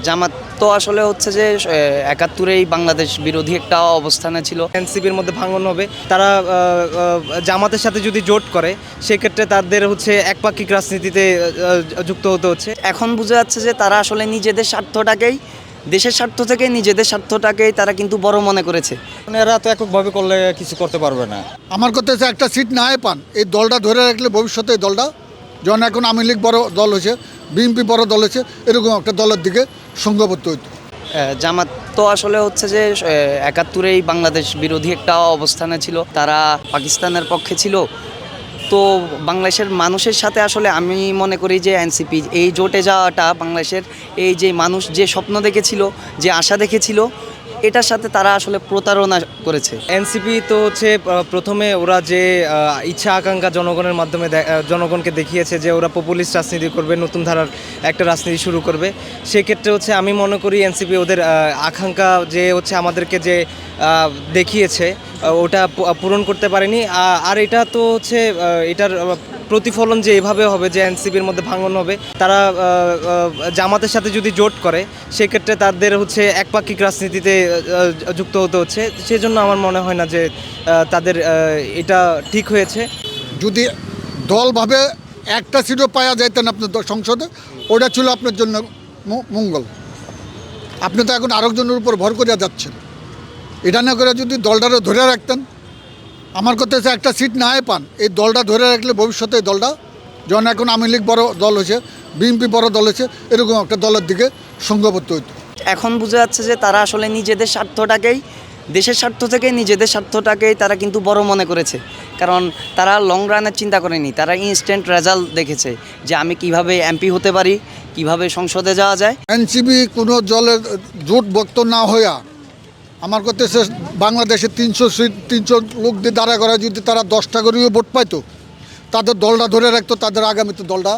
জামাত তো আসলে হচ্ছে যে ৭১-এই বাংলাদেশ বিরোধী একটা অবস্থানে ছিল। এনসিপির মধ্যে ভাঙন হবে, তারা জামাতের সাথে যদি জোট করে সেক্ষেত্রে তাদের হচ্ছে একপাক্ষিক রাজনীতিতে যুক্ত হতে হচ্ছে। এখন বোঝা যাচ্ছে যে তারা আসলে নিজেদের স্বার্থটাকেই, দেশের স্বার্থ থেকে নিজেদের স্বার্থটাকেই তারা কিন্তু বড় মনে করেছে। এরা তো এককভাবে করলে কিছু করতে পারবে না। আমার কথা হচ্ছে একটা সিট না পান, এই দলটা ধরে রাখলে ভবিষ্যতে এই দলটা যখন এখন আওয়ামী লীগ বড় দল হয়েছে, বিএনপি বড় দল হয়েছে, এরকম একটা দলের দিকে সংঘবদ্ধ হইতো। জামাত তো আসলে হচ্ছে যে ৭১-এই বাংলাদেশ বিরোধী একটা অবস্থানে ছিল। তারা পাকিস্তানের পক্ষে ছিল। তো বাংলাদেশের মানুষের সাথে আসলে আমি মনে করি যে এনসিপি এই জোটে যাওয়াটা বাংলাদেশের এই যে মানুষ যে স্বপ্ন দেখেছিল, যে আশা দেখেছিল, এটার সাথে তারা আসলে প্রতারণা করেছে। এনসিপি তো হচ্ছে প্রথমে ওরা যে ইচ্ছা আকাঙ্ক্ষা জনগণের মাধ্যমে জনগণকে দেখিয়েছে যে ওরা পপুলিস্ট রাজনীতি করবে, নতুন ধারার একটা রাজনীতি শুরু করবে। সেক্ষেত্রে হচ্ছে আমি মনে করি এনসিপি ওদের আকাঙ্ক্ষা যে হচ্ছে আমাদেরকে যে দেখিয়েছে ওটা পূরণ করতে পারেনি। আর এটা তো হচ্ছে এটার প্রতিফলন যে এভাবে হবে যে এনসিপির মধ্যে ভাঙন হবে, তারা জামাতের সাথে যদি জোট করে সেক্ষেত্রে তাদের হচ্ছে একপাক্ষিক রাজনীতিতে যুক্ত হতে হচ্ছে। সেজন্য আমার মনে হয় না যে তাদের এটা ঠিক হয়েছে। যদি দলভাবে একটা সিটও পাওয়া যাইতেন আপনার সংসদে, ওটা ছিল আপনার জন্য মঙ্গল। আপনি তো এখন আরেকজনের উপর ভর করে যাচ্ছেন। এটা না করে যদি দলটারে ধরে রাখতেন, আমার কথা হচ্ছে একটা সিট না পান, এই দলটা ধরে রাখলে ভবিষ্যতে এই দলটা যখন এখন আওয়ামী লীগ বড় দল হয়েছে, বিএনপি বড় দল হয়েছে, এরকম একটা দলের দিকে সংঘবদ্ধ হইতো। এখন বোঝা যাচ্ছে যে তারা আসলে নিজেদের স্বার্থটাকেই, দেশের স্বার্থ থেকে নিজেদের স্বার্থটাকেই তারা কিন্তু বড় মনে করেছে। কারণ তারা লং রানের চিন্তা করেনি, তারা ইনস্ট্যান্ট রেজাল্ট দেখেছে যে আমি কিভাবে এমপি হতে পারি, কিভাবে সংসদে যাওয়া যায়। এনসিপি কোনো দলের জোটভুক্ত না হইয়া আমার কথা হচ্ছে বাংলাদেশে 300 লোক দিয়ে দাঁড়া করা যদি তারা 10টা করেও ভোট পাইতো, তাদের দলটা ধরে রাখতো, তাদের আগামীতে দলটা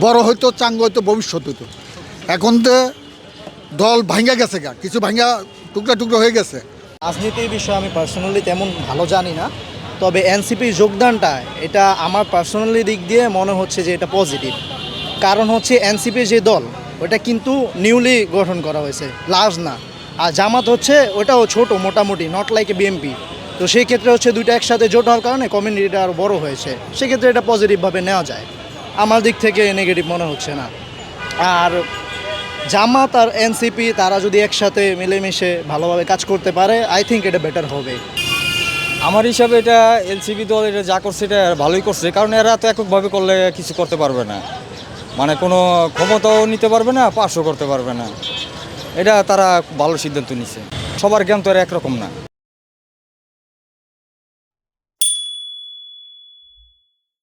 বড় হইতো, চাঙ্গ হইতো, ভবিষ্যৎ হইতো। এখন তো দল ভাঙ্গা গেছে, কিছু ভাঙ্গা টুকরা টুকরা হয়ে গেছে। রাজনীতির বিষয়ে আমি পার্সোনালি তেমন ভালো জানি না, তবে এনসিপির যোগদানটা এটা আমার পার্সোনালি দিক দিয়ে মনে হচ্ছে যে এটা পজিটিভ। কারণ হচ্ছে এনসিপির যে দল ওটা কিন্তু নিউলি গঠন করা হয়েছে, লার্জ না। আর জামাত হচ্ছে ওটাও ছোট, মোটামুটি নট লাইক এ বিএমপি। তো সেই ক্ষেত্রে হচ্ছে দুইটা একসাথে জোট হওয়ার কারণে কমিউনিটিটা আরও বড় হয়েছে। সেক্ষেত্রে এটা পজিটিভভাবে নেওয়া যায়, আমার দিক থেকে নেগেটিভ মনে হচ্ছে না। আর জামাত আর এনসিপি তারা যদি একসাথে মিলেমিশে ভালোভাবে কাজ করতে পারে, আই থিঙ্ক এটা বেটার হবে। আমার হিসাবে এটা এনসিপি দল এটা যা করছে এটা ভালোই করছে, কারণ এরা তো এককভাবে করলে কিছু করতে পারবে না, মানে কোনো ক্ষমতাও নিতে পারবে না, পাসও করতে পারবে না। এটা তারা ভালো সিদ্ধান্ত নিছে। সবার জ্ঞান তো আর একরকম না।